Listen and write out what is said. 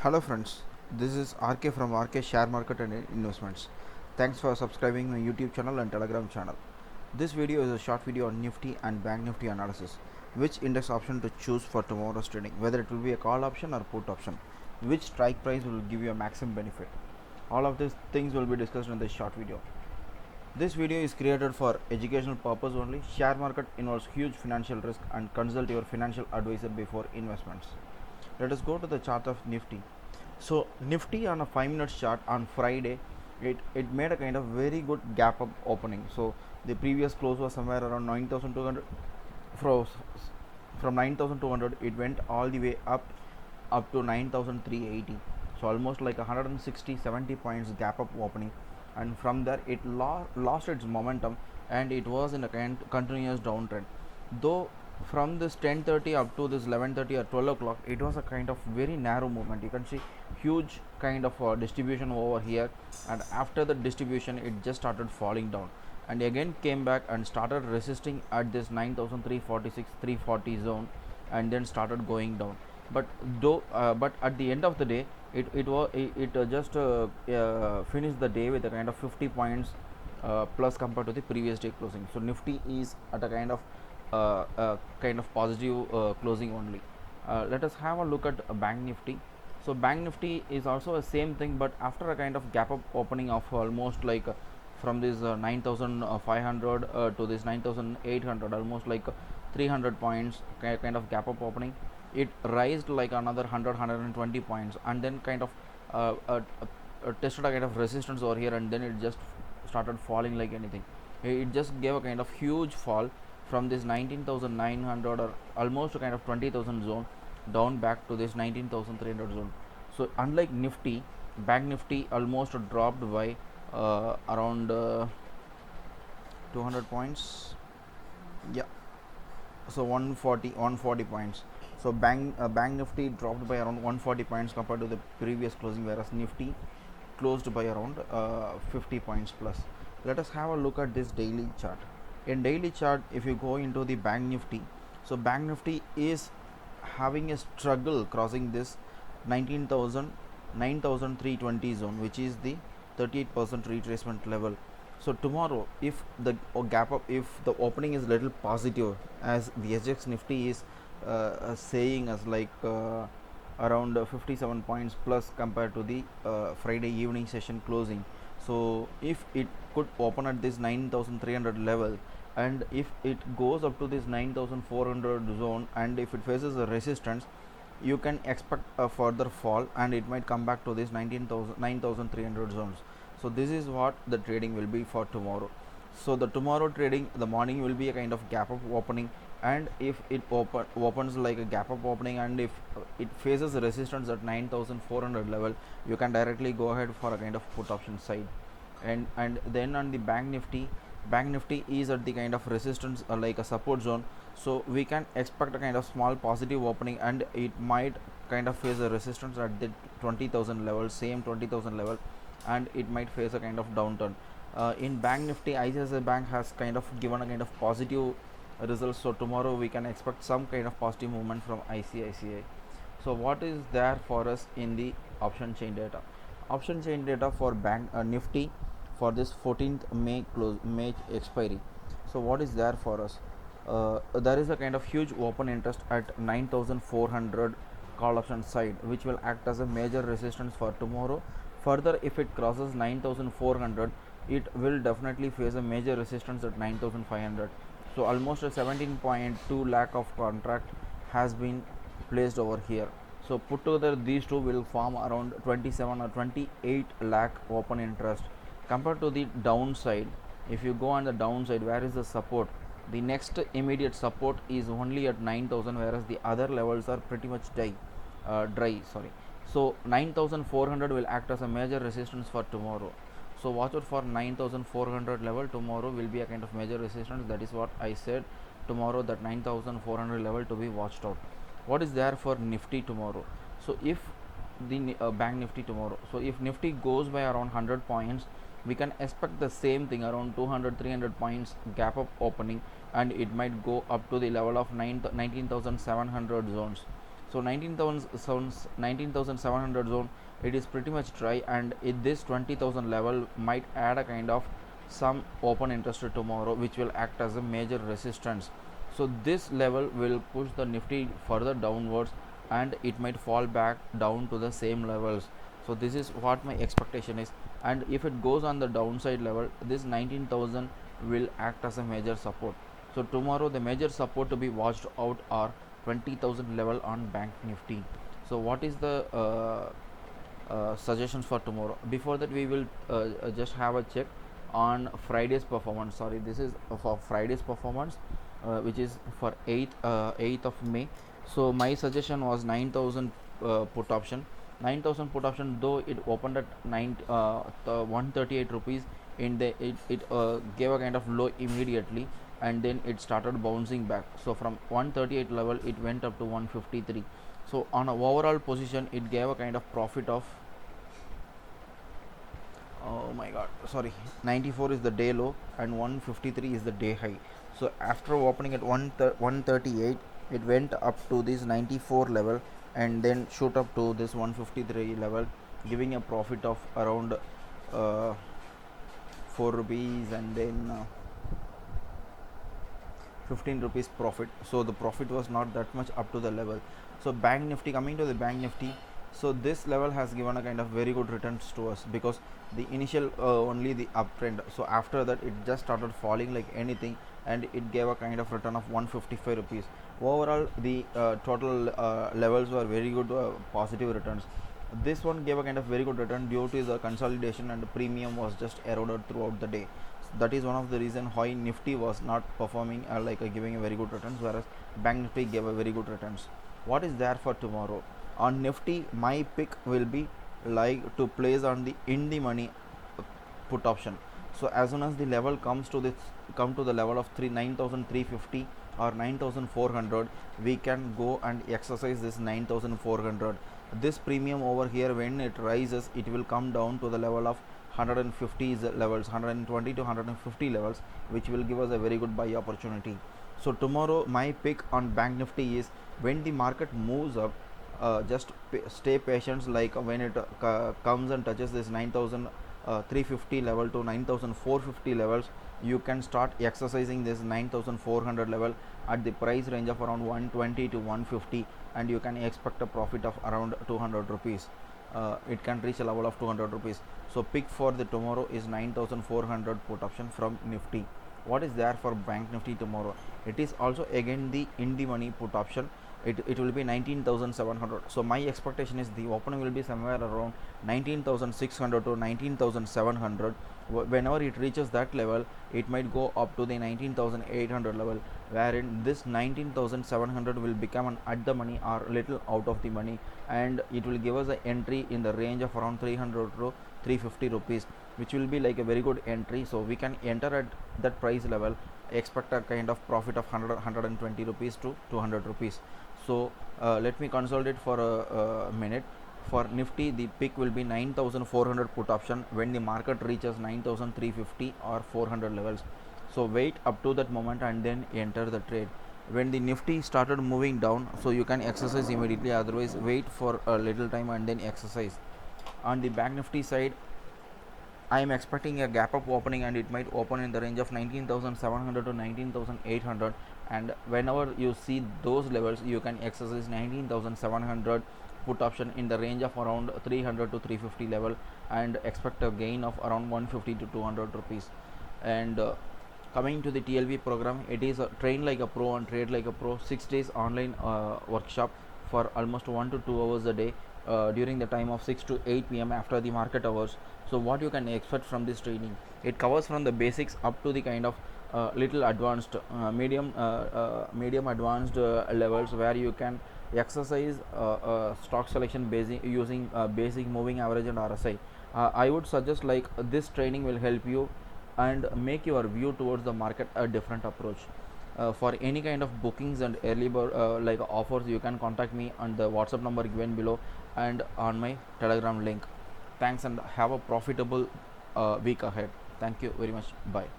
Hello friends, this is RK from RK Share Market and Investments. Thanks for subscribing my YouTube channel and Telegram channel. This video is a short video on Nifty and Bank Nifty analysis. Which index option to choose for tomorrow's trading, whether it will be a call option or put option. Which strike price will give you a maximum benefit. All of these things will be discussed in this short video. This video is created for educational purpose only. Share market involves huge financial risk and consult your financial advisor before investments. Let us go to the chart of Nifty. So Nifty on a 5 minute chart on Friday, it made a kind of very good gap up opening. So the previous close was somewhere around 9,200. From 9,200 it went all the way up to 9,380. So almost like 160-70 points gap up opening, and from there it lost its momentum and it was in a continuous downtrend. Though from this 10:30 up to this 11:30 or 12 o'clock it was a kind of very narrow movement. You can see huge kind of distribution over here, and after the distribution it just started falling down and again came back and started resisting at this 9,346 340 zone, and then started going down. But at the end of the day it just finished the day with a kind of 50 points plus compared to the previous day closing. So Nifty is at a kind of positive closing only. Let us have a look at Bank Nifty. So Bank Nifty is also a same thing, but after a kind of gap up opening of almost like from this 9,500 to this 9,800, almost like 300 points kind of gap up opening. It raised like another 100 points, and then kind of tested a kind of resistance over here, and then it just started falling like anything. It just gave a kind of huge fall from this 19,900 or almost a kind of 20,000 zone down back to this 19,300 zone. So unlike Nifty, Bank Nifty almost dropped by around 200 points. Yeah, so 140 points. So Bank Nifty dropped by around 140 points compared to the previous closing, whereas Nifty closed by around 50 points plus. Let us have a look at this daily chart. In daily chart, if you go into the Bank Nifty, so Bank Nifty is having a struggle crossing this 9,320 zone, which is the 38% retracement level. So tomorrow, if the gap up, if the opening is little positive, as the SGX Nifty is saying as like around 57 points plus compared to the Friday evening session closing. So if it could open at this 9,300 level, and if it goes up to this 9,400 zone, and if it faces a resistance, you can expect a further fall and it might come back to this 9,300 zones. So this is what the trading will be for tomorrow. So the tomorrow trading, the morning will be a kind of gap up opening, and if it opens like a gap up opening, and if it faces a resistance at 9,400 level, you can directly go ahead for a kind of put option side. And then on the Bank Nifty is at the kind of resistance like a support zone. So we can expect a kind of small positive opening, and it might kind of face a resistance at the 20,000 level, same 20,000 level, and it might face a kind of downturn. In Bank Nifty, ICICI Bank has kind of given a kind of positive results, so tomorrow we can expect some kind of positive movement from ICICI. So what is there for us in the option chain data? Option chain data for Bank Nifty for this 14th May expiry. So what is there for us? There is a kind of huge open interest at 9,400 call option side, which will act as a major resistance for tomorrow. Further, if it crosses 9,400, it will definitely face a major resistance at 9,500. So almost a 17.2 lakh of contract has been placed over here. So put together these two will form around 27 or 28 lakh open interest. Compared to the downside, if you go on the downside, where is the support? The next immediate support is only at 9,000, whereas the other levels are pretty much dry. So 9,400 will act as a major resistance for tomorrow. So watch out for 9,400 level. Tomorrow will be a kind of major resistance. That is what I said tomorrow, that 9,400 level to be watched out. What is there for Nifty tomorrow? So if the Bank Nifty tomorrow, so if Nifty goes by around 100 points, we can expect the same thing, around 200-300 points gap up opening, and it might go up to the level of 19,700 zones. So 19,700 zone, it is pretty much dry, and this 20,000 level might add a kind of some open interest tomorrow, which will act as a major resistance. So this level will push the nifty further downwards, and it might fall back down to the same levels. So this is what my expectation is, and if it goes on the downside level, this 19,000 will act as a major support. So tomorrow the major support to be watched out are 20,000 level on bank nifty. So what is the suggestions for tomorrow? Before that, we will just have a check on Friday's performance. Sorry, this is for Friday's performance, which is for 8th of May. So my suggestion was 9,000 put option. 9,000 put option, though it opened at 138 rupees, in the it gave a kind of low immediately, and then it started bouncing back. So from 138 level it went up to 153. So on a overall position, it gave a kind of profit of, oh my god, sorry, 94 is the day low and 153 is the day high. So after opening at 138, it went up to this 94 level and then shoot up to this 153 level, giving a profit of around 4 rupees, and then 15 rupees profit. So the profit was not that much up to the level. So bank nifty, coming to the bank nifty, so this level has given a kind of very good returns to us, because the initial only the uptrend. So after that it just started falling like anything, and it gave a kind of return of 155 rupees. Overall the total levels were very good, positive returns. This one gave a kind of very good return due to the consolidation, and the premium was just eroded throughout the day. So that is one of the reason why nifty was not performing giving a very good returns, whereas bank nifty gave a very good returns. What is there for tomorrow? On nifty, my pick will be like to place on the in the money put option. So as soon as the level comes to the level of 9,350 or 9,400, we can go and exercise this 9,400. This premium over here, when it rises, it will come down to the level of 150 levels, 120 to 150 levels, which will give us a very good buy opportunity. So tomorrow my pick on bank nifty is, when the market moves up, just stay patient. Like when it comes and touches this 9,350 level to 9,450 levels, you can start exercising this 9,400 level at the price range of around 120 to 150, and you can expect a profit of around 200 rupees. It can reach a level of 200 rupees. So pick for the tomorrow is 9,400 put option from nifty. What is there for bank nifty tomorrow? It is also again the in the money put option. It will be 19,700. So my expectation is the opening will be somewhere around 19,600 to 19,700. Whenever it reaches that level, it might go up to the 19,800 level, wherein this 19,700 will become an at the money or little out of the money, and it will give us an entry in the range of around 300 to 350 rupees, which will be like a very good entry. So we can enter at that price level, expect a kind of profit of 120 rupees to 200 rupees. So let me consolidate for a minute. For nifty, the pick will be 9,400 put option when the market reaches 9,350 or 400 levels. So wait up to that moment and then enter the trade. When the nifty started moving down, so you can exercise immediately, otherwise wait for a little time and then exercise. On the bank nifty side, I am expecting a gap up opening, and it might open in the range of 19,700 to 19,800, and whenever you see those levels, you can exercise 19,700 put option in the range of around 300 to 350 level, and expect a gain of around 150 to 200 rupees. And coming to the TLB program, it is a train like a pro and trade like a pro 6 days online workshop for almost 1 to 2 hours a day, during the time of 6 to 8 p.m. after the market hours. So what you can expect from this training? It covers from the basics up to the kind of little advanced, medium advanced levels, where you can exercise stock selection basic using basic moving average and RSI. I would suggest like this training will help you and make your view towards the market a different approach. For any kind of bookings and early bird like offers, you can contact me on the WhatsApp number given below and on my Telegram link. Thanks, and have a profitable week ahead. Thank you very much. Bye.